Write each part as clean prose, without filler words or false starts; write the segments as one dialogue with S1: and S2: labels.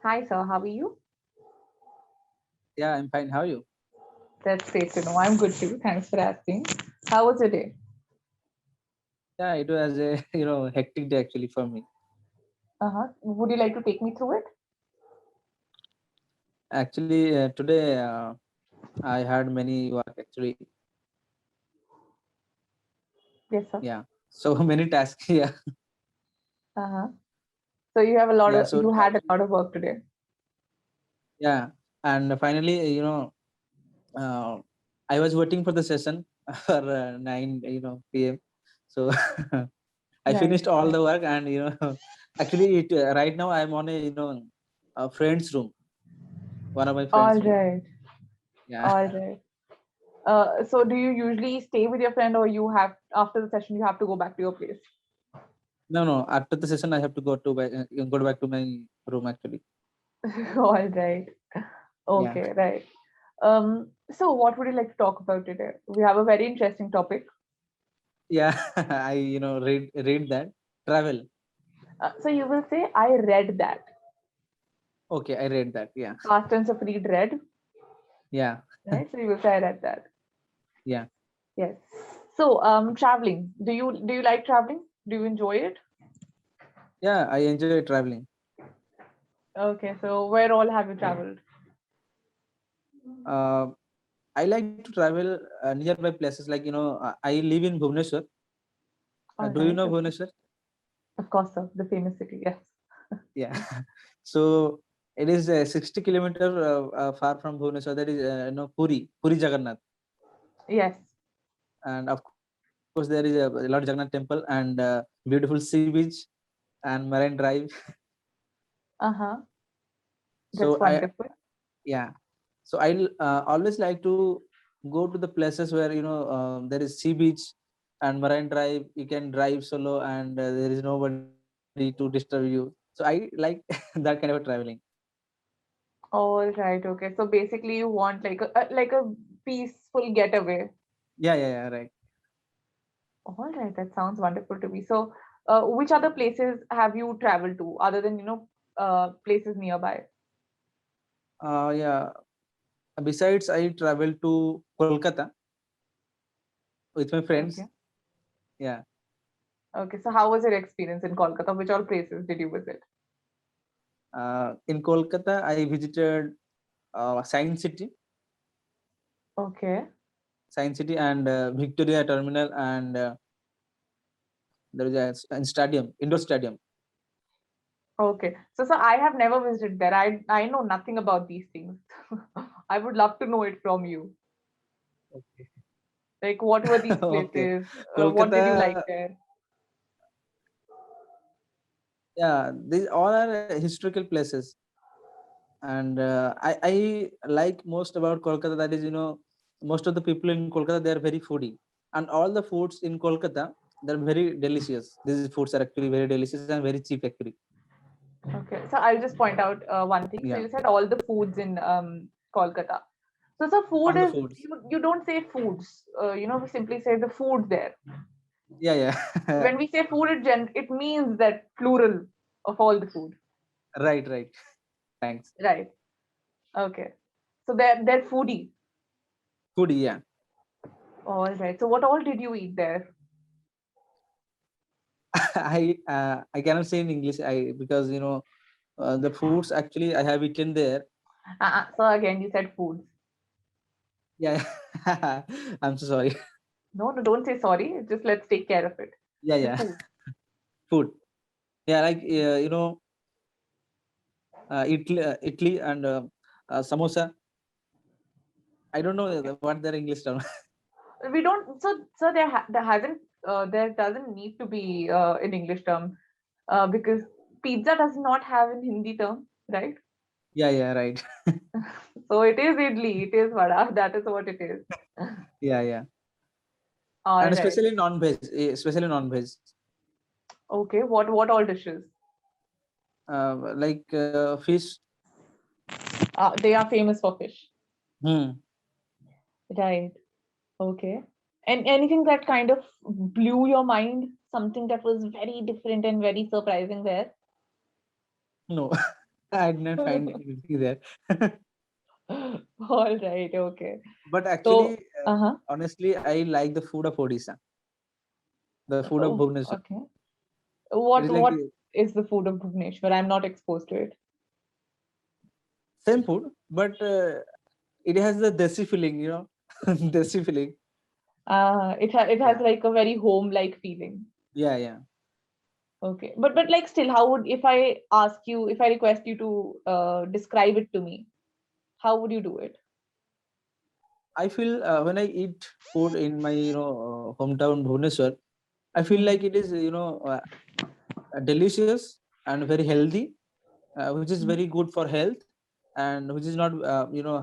S1: Hi, sir. How are you?
S2: Yeah, I'm fine. How are you?
S1: That's great to know. I'm good too. Thanks for asking. How was your day?
S2: Yeah, it was a hectic day actually for me.
S1: Uh-huh. Would you like to take me through it?
S2: Actually, today I had many work actually.
S1: Yes, sir.
S2: Yeah, so many tasks. Yeah,
S1: Uh-huh. So you have a lot
S2: yeah.
S1: of
S2: So
S1: you had a lot of work today.
S2: yeah, and finally, uh, I was waiting for the session for 9 p.m. So I
S1: Right.
S2: finished all the work, and actually, right now I'm on a friend's room, one of my
S1: All
S2: friends' room.
S1: right.
S2: Yeah.
S1: All right. So do you usually stay with your friend or you have after the session you have to go back to your place?
S2: No, no. After the session, I have to go back to my room actually.
S1: All right.
S2: Yeah.
S1: Okay, right. So what would you like to talk about today? We have a very interesting topic.
S2: Yeah, I read that travel.
S1: So you will say I read that.
S2: Okay, I read that. Yeah,
S1: Past tense of read read,
S2: yeah,
S1: right? So you will say I read that.
S2: yeah,
S1: Yes. So, traveling. Do you like traveling? Do you enjoy it?
S2: yeah. I enjoy traveling.
S1: Okay. So, where all have you traveled?
S2: Uh, I like to travel nearby places like I live in Bhubaneswar.
S1: All
S2: Do you
S1: right.
S2: know
S1: Okay.
S2: Bhubaneswar?
S1: Of course, sir. The famous city. Yes.
S2: Yeah. So it is 60 kilometer far from Bhubaneswar. That is Puri Jagannath,
S1: Yes.
S2: and of course there is a Lord Jagannath temple and beautiful sea beach and marine drive.
S1: Uh huh.
S2: So
S1: That's wonderful.
S2: yeah. So I always like to go to the places where there is sea beach and marine drive. You can drive solo, and there is nobody to disturb you. So I like that kind of traveling.
S1: All right. Okay. So basically, you want like a peaceful getaway.
S2: Yeah, yeah, yeah, right.
S1: All right. That sounds wonderful to me. So, which other places have you traveled to other than places nearby?
S2: Yeah. Besides, I traveled to Kolkata with my friends.
S1: Okay.
S2: Yeah.
S1: Okay. So, how was your experience in Kolkata? Which all places did you visit?
S2: In Kolkata, I visited
S1: Okay.
S2: Science City, and Victoria Terminal, and there is a stadium, indoor stadium.
S1: Okay. So I have never visited there. I know nothing about these things. I would love to know it from you.
S2: Okay.
S1: Like, what were these
S2: Okay.
S1: places? What did you like
S2: Kolkata,
S1: there?
S2: yeah, these all are historical places, and I like most about Kolkata. That is, most of the people in Kolkata, they are very foodie, and all the foods in Kolkata, they're very delicious. These foods are actually very delicious and very cheap actually.
S1: Okay. So I'll just point out one thing. So
S2: Yeah,
S1: you said all the foods in Kolkata. So food
S2: all the
S1: is
S2: foods.
S1: you don't say foods. We simply say the food there.
S2: Yeah, yeah.
S1: When we say food, it means that plural of all the food.
S2: Right, right. Thanks.
S1: Right. Okay. So they're foodie.
S2: Foodie, yeah.
S1: All right. So what all did you eat there?
S2: I cannot say in English, I because the foods actually I have eaten there.
S1: So again, you said foods.
S2: Yeah. I'm so sorry.
S1: No, no, don't say sorry. Just let's take care of it.
S2: Yeah,
S1: The
S2: yeah.
S1: food.
S2: Food. Yeah, like Italy and samosa. I don't know what their English term.
S1: We don't. So there doesn't need to be an English term because pizza does not have an Hindi term, right?
S2: Yeah, yeah, right.
S1: So it is idli, it is vada. That is what it is.
S2: Yeah, yeah.
S1: All
S2: And
S1: right.
S2: especially non-veg,
S1: Okay. What all dishes?
S2: like fish.
S1: They are famous for fish.
S2: Hmm.
S1: Right. Okay. And anything that kind of blew your mind, something that was very different and very surprising there.
S2: No. I didn't find anything there.
S1: All right, okay.
S2: But
S1: So,
S2: actually,
S1: uh-huh.
S2: honestly, I like the food of Odisha, the food of
S1: Oh,
S2: Bhubaneswar.
S1: okay.
S2: It is like
S1: What is the food of Bhubaneswar? I'm not exposed to it.
S2: same food, but it has the desi feeling, desi feeling.
S1: It has
S2: Yeah,
S1: like a very home-like feeling.
S2: yeah, yeah.
S1: Okay. But like still, how would if I ask you, if I request you to describe it to me, how would you do it?
S2: I feel when I eat food in my hometown Bhubaneswar, I feel like
S1: Mm-hmm.
S2: it is delicious and very healthy, which is very good for health, and which is not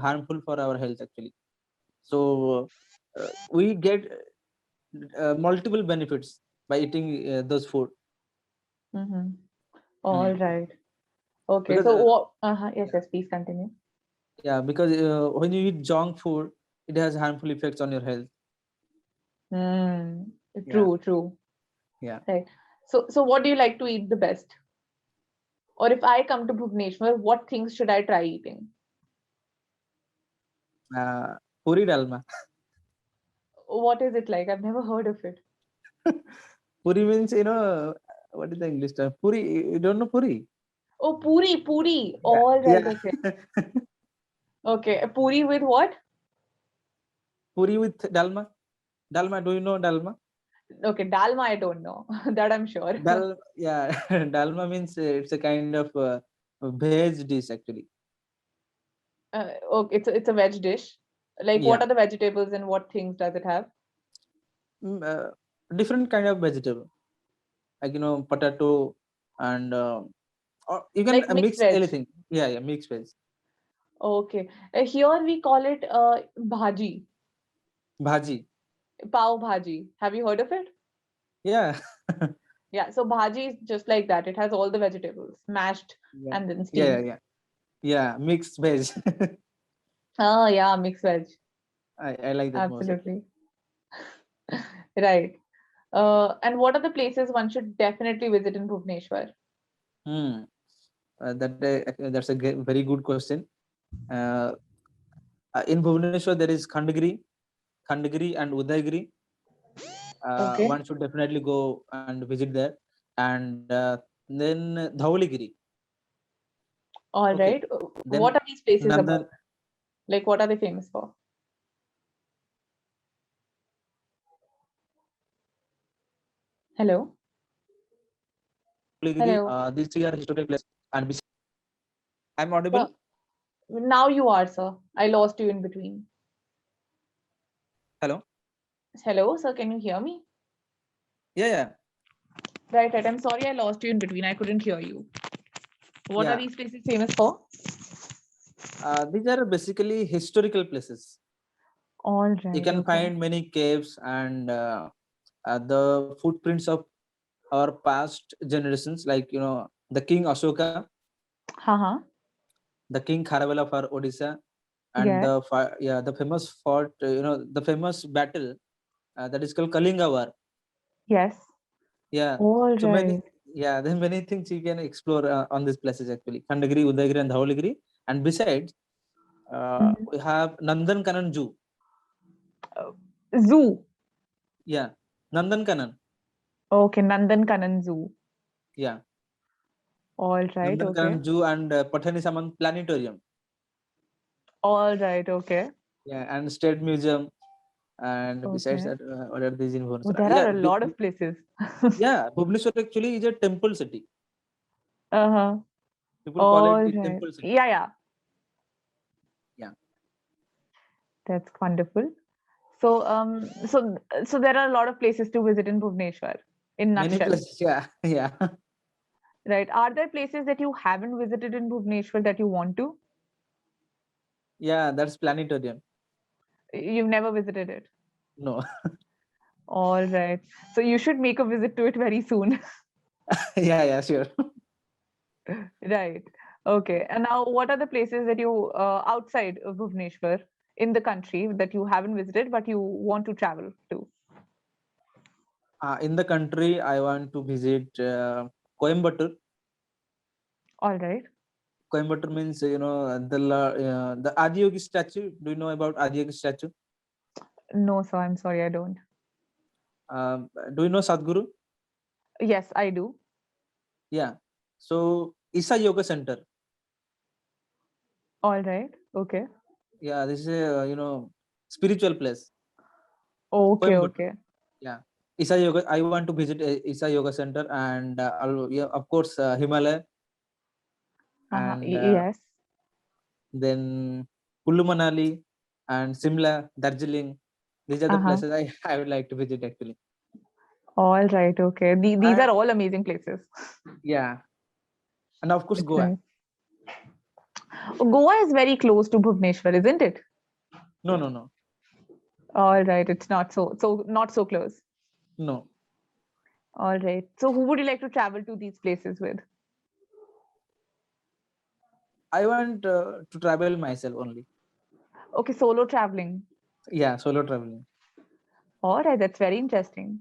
S2: harmful for our health actually. So we get multiple benefits by eating those food.
S1: Mm-hmm. All
S2: Hmm.
S1: right. Okay.
S2: Because
S1: So what? Yes, yes. Please continue.
S2: yeah, because when you eat junk food, it has harmful effects on your health.
S1: Mm,
S2: Yeah,
S1: true, true.
S2: yeah.
S1: Right. So what do you like to eat the best? Or if I come to Bhubaneswar, what things should I try eating?
S2: Puri dalma.
S1: What is it like? I've never heard of it.
S2: Puri means what is the English term? Puri. You don't know puri?
S1: Oh, puri, puri.
S2: Yeah,
S1: All right.
S2: yeah.
S1: Okay. Okay. Puri with what?
S2: Puri with dalma. Dalma. Do you know dalma?
S1: Okay. Dalma, I don't know. That I'm sure.
S2: Yeah. Dalma means it's a kind of veg dish actually.
S1: Okay. It's a veg dish. Like, what
S2: Yeah.
S1: are the vegetables and what things does it have?
S2: Mm, different kind of vegetable, like potato and or you can
S1: Like mixed
S2: mix
S1: veg.
S2: anything. Yeah, yeah, mix veg.
S1: Okay. Here we call it bhaji,
S2: Bhaji.
S1: pav bhaji. Have you heard of it?
S2: Yeah.
S1: Yeah. So bhaji is just like that. It has all the vegetables mashed
S2: Yeah,
S1: and then
S2: yeah, yeah,
S1: steamed.
S2: yeah. Yeah, mixed veg.
S1: Oh, yeah, mixed veg.
S2: I like that most actually.
S1: Absolutely. Right. And what are the places one should definitely visit in Bhubaneswar?
S2: Hmm. That's a very good question. Uh, in Bhubaneswar, there is Khandagiri and Udaygiri.
S1: Okay.
S2: One should definitely go and visit there, and then Dhauligiri.
S1: All
S2: Okay,
S1: right.
S2: then
S1: What are these places
S2: Nandan
S1: about? Like, what are they famous for? Hello?
S2: Dhauligiri.
S1: Hello.
S2: These three are historical places. And I'm audible.
S1: So now you are, sir. I lost you in between.
S2: Hello.
S1: Hello, sir. Can you hear me?
S2: Yeah, yeah,
S1: Right, right. I'm sorry I lost you in between. I couldn't hear you. What are
S2: yeah.
S1: these places famous for?
S2: These are basically historical places.
S1: All
S2: You
S1: right.
S2: can
S1: Okay.
S2: find many caves and the footprints of our past generations, like the King Ashoka,
S1: Haha.
S2: the King Kharavela of our Odisha, and
S1: Yes.
S2: the famous fort, the famous battle that is called Kalinga War.
S1: Yes.
S2: Yeah,
S1: All
S2: so many,
S1: right.
S2: yeah, there are many things you can explore on these places actually. Khandagiri, Udayagiri, and Dhauligiri, and besides,
S1: Mhm.
S2: we have Nandan Kanan Zoo.
S1: Uh, Zoo.
S2: Yeah, Nandan Kanan.
S1: Okay. Nandan Kanan Zoo.
S2: Yeah,
S1: All right.
S2: Nandan
S1: Okay.
S2: Kanan Zoo and Pathani Saman Planetarium.
S1: All right. Okay.
S2: Yeah, and State Museum. And besides
S1: Okay.
S2: that, what are these in
S1: Oh,
S2: Bhubaneswar?
S1: there
S2: Yeah,
S1: are a lot of places.
S2: yeah. Bhubaneswar actually is a temple city.
S1: Uh-huh.
S2: People call it
S1: All
S2: the
S1: right.
S2: temple city.
S1: Yeah, yeah.
S2: Yeah,
S1: That's wonderful. So there are a lot of places to visit in Bhubaneswar, in
S2: many
S1: nutshell.
S2: places. Yeah, yeah,
S1: Right. Are there places that you haven't visited in Bhubaneswar that you want to?
S2: yeah. That's planetarium.
S1: You've never visited it.
S2: No,
S1: All right. So you should make a visit to it very soon.
S2: yeah, yeah, sure.
S1: Right. Okay. And now, what are the places that you outside of Bhubaneswar in the country that you haven't visited but you want to travel to?
S2: In the country, I want to visit Coimbatore.
S1: All right.
S2: Coimbatore means the Adiyogi statue. Do you know about Adiyogi statue?
S1: No, sir, I'm sorry, I don't.
S2: Do you know Sadhguru?
S1: Yes, I do.
S2: Yeah. So Isa Yoga Center.
S1: All right. Okay.
S2: Yeah, this is a spiritual place.
S1: Okay,
S2: Coimbatore.
S1: okay.
S2: Yeah. Isa Yoga. I want to visit Isa Yoga Center and yeah, of course Himalaya
S1: Uh-huh.
S2: and
S1: Yes.
S2: then Kullu Manali and Simla, Darjeeling. These are the
S1: Uh-huh.
S2: places I would like to visit actually.
S1: All right. Okay. These
S2: And
S1: are all amazing places.
S2: yeah, and of course
S1: It's
S2: Goa.
S1: nice. Goa is very close to Bhubaneswar, isn't it?
S2: No, no, no,
S1: All right. It's not so close.
S2: no.
S1: All right. So who would you like to travel to these places with?
S2: I want to travel myself only.
S1: Okay, solo traveling.
S2: Yeah, solo traveling.
S1: All right, that's very interesting.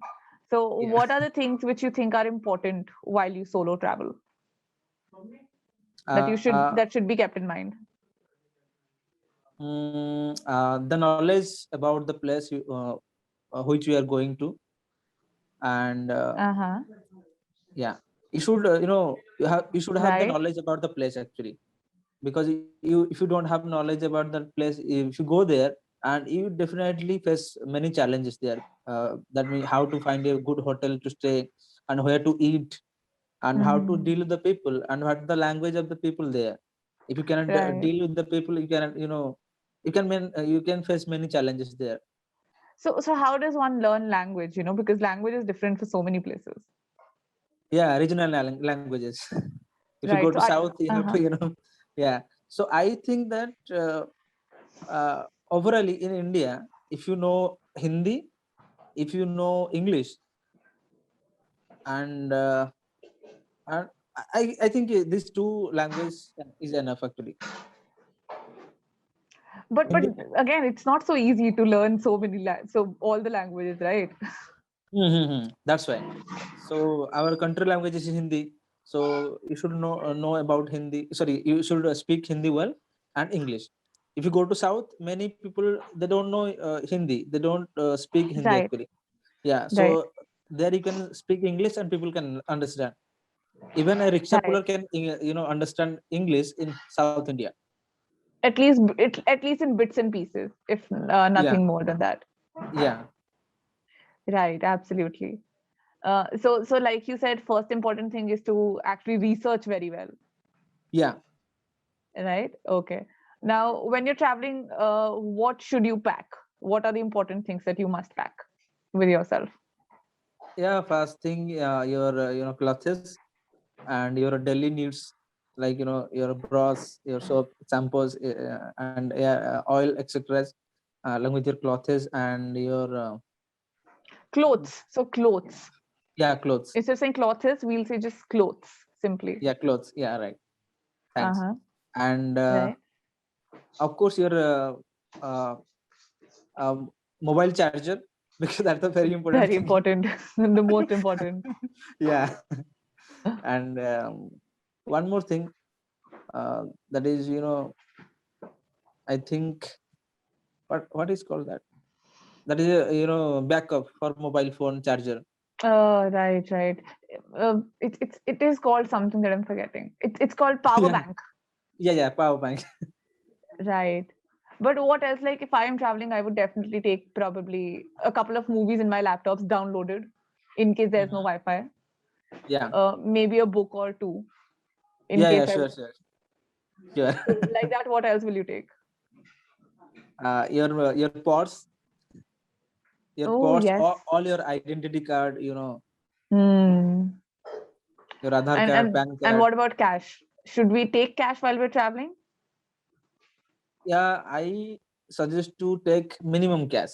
S1: So,
S2: Yeah.
S1: what are the things which you think are important while you solo travel
S2: Uh,
S1: that should be kept in mind?
S2: the knowledge about the place which we are going to, and
S1: Uh-huh.
S2: yeah, you should you should have the
S1: Right.
S2: knowledge about the place actually, because you if you don't have knowledge about that place, if you go there and you definitely face many challenges there. That means how to find a good hotel to stay, and where to eat, and how to
S1: Hmm.
S2: deal with the people, and what the language of the people there. If you cannot
S1: Right.
S2: deal with the people, you cannot you can face many challenges there.
S1: So how does one learn language? Because language is different for so many places.
S2: Yeah, regional languages. If you go
S1: Right.
S2: to south, you have to
S1: Uh-huh.
S2: yeah. So I think that overall in India, if you know Hindi, if you know English, and and I think these two languages is enough actually.
S1: But
S2: Hindi.
S1: again, it's not so easy to learn so all the languages, right?
S2: That's why. So our country language is Hindi. So you should know about Hindi. Sorry, you should speak Hindi well and English. If you go to South, many people they don't know Hindi. They don't speak Hindi
S1: Right.
S2: actually. Yeah. So
S1: Right.
S2: there you can speak English and people can understand. Even a rickshaw
S1: Right.
S2: puller can understand English in South India.
S1: At least in bits and pieces, if
S2: Yeah.
S1: nothing more than that.
S2: Yeah.
S1: Right. Absolutely. So like you said, first important thing is to actually research very well,
S2: Yeah.
S1: right? Okay. Now, when you're traveling, what should you pack? What are the important things that you must pack with yourself?
S2: Yeah. First thing, your clothes and your daily needs, like your brush, your soap, shampoos, and oil, etc., along with your clothes and your
S1: Clothes. So clothes.
S2: yeah, clothes.
S1: Instead of saying clothes, we'll say just clothes simply.
S2: Yeah, clothes. Yeah, right. Thanks.
S1: Uh-huh.
S2: And
S1: Right.
S2: of course your uh, um, mobile charger, because that's a very important
S1: Very
S2: thing.
S1: important. The most important.
S2: Yeah. And one more thing, that is I think, what is called that, that is a backup for mobile phone charger.
S1: Right, right. It is called something that I'm forgetting. It's called power
S2: Yeah,
S1: bank.
S2: yeah, yeah, power bank.
S1: Right. But what else? Like if I am traveling, I would definitely take probably a couple of movies in my laptops downloaded in case there's no
S2: Mhm.
S1: Wi-Fi.
S2: Yeah,
S1: Maybe a book or two in
S2: yeah,
S1: case
S2: yeah,
S1: I.
S2: sure, sure, sure.
S1: So like that, what else will you take?
S2: Your ports,
S1: Oh yes.
S2: all your identity card,
S1: Hmm.
S2: your Aadhaar
S1: And
S2: card,
S1: and
S2: PAN
S1: and
S2: card.
S1: what about cash? Should we take cash while we're traveling?
S2: Yeah, I suggest to take minimum cash.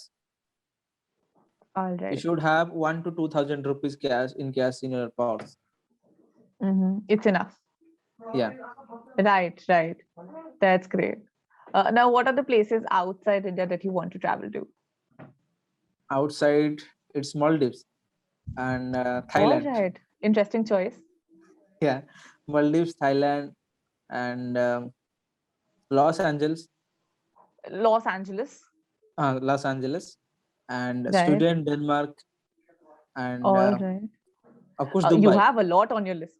S1: All
S2: You
S1: right.
S2: should have 1 to 2,000 rupees cash in your purse.
S1: It's enough.
S2: Yeah,
S1: Right, right. That's great. Now, what are the places outside India that you want to travel to?
S2: outside it's Maldives and
S1: All
S2: Thailand.
S1: right. Interesting choice.
S2: Yeah, Maldives, Thailand, and Los Angeles,
S1: Los Angeles.
S2: Los Angeles, and
S1: Right.
S2: Sweden, Denmark, and
S1: All right.
S2: of course
S1: You
S2: Dubai.
S1: have a lot on your list.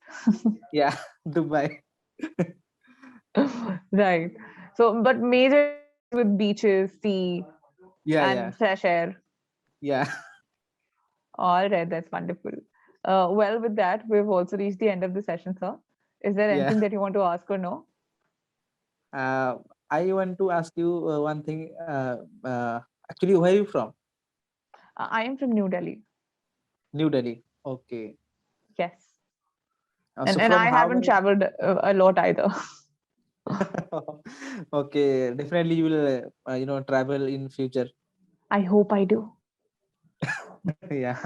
S2: Yeah, Dubai.
S1: Right. So, but major cities with beaches, sea,
S2: Yeah, yeah,
S1: and fresh air.
S2: yeah,
S1: All right, that's wonderful. Well, with that, we've also reached the end of the session, sir. Is there
S2: yeah.
S1: anything that you want to ask or no?
S2: Uh, I want to ask you one thing. Actually, where are you from?
S1: I am from New Delhi.
S2: New Delhi. Okay.
S1: Yes.
S2: So
S1: And
S2: from
S1: I
S2: how
S1: haven't
S2: many?
S1: traveled a lot either.
S2: Okay, definitely you will, travel in future.
S1: I hope I do.
S2: Yeah,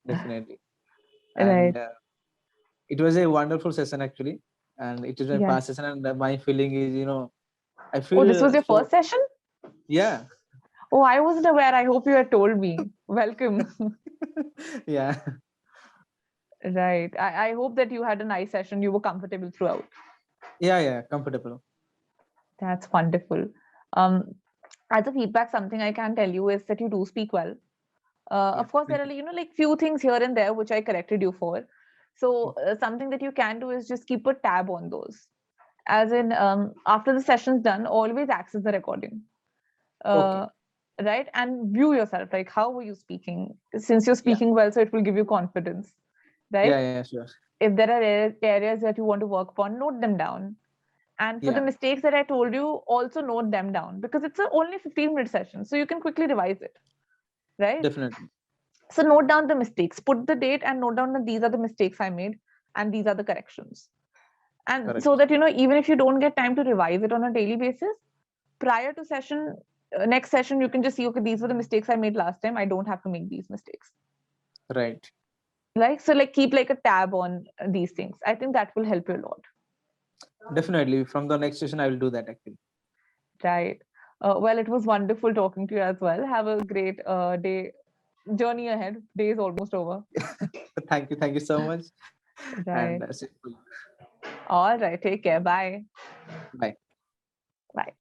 S2: definitely. And
S1: Right.
S2: it was a wonderful session actually, and it is my
S1: Yes.
S2: first session, and my feeling is, I
S1: Oh, this was
S2: feel
S1: your first
S2: so.
S1: session?
S2: Yeah,
S1: Oh, I wasn't aware. I hope you had told me. Welcome.
S2: yeah,
S1: Right. I hope that you had a nice session. You were comfortable throughout.
S2: yeah, yeah, comfortable.
S1: That's wonderful. Um, as a feedback, something I can tell you is that you do speak well.
S2: Yeah,
S1: Of course, there
S2: thank
S1: are,
S2: you.
S1: like few things here and there which I corrected you for.
S2: Mm.
S1: So something that you can do is just keep a tab on those. As in, after the session's done, always access the recording.
S2: Okay.
S1: Uh, right, and view yourself, like how were you speaking, since you're
S2: Yeah,
S1: speaking well, so it will give you confidence,
S2: yeah,
S1: right?
S2: yeah, sure.
S1: If there are areas that you want to work upon, note them down. And for the
S2: Yeah,
S1: mistakes that I told you, also note them down, because it's a only 15-minute session, so you can quickly revise it, right?
S2: definitely.
S1: So note down the mistakes, put the date and note down that these are the mistakes I made and these are the corrections. And so
S2: Correct.
S1: that, even if you don't get time to revise it on a daily basis, prior to session, next session, you can just see, okay, these were the mistakes I made last time. I don't have to make these mistakes.
S2: Right.
S1: Like, so like keep like a tab on these things. I think that will help you a lot.
S2: Definitely. From the next session, I will do that actually.
S1: Right. Well, it was wonderful talking to you as well. Have a great day, journey ahead. Day is almost over.
S2: Thank you so much, and
S1: Right.
S2: see you.
S1: All right. Take care. Bye.
S2: Bye.
S1: Bye.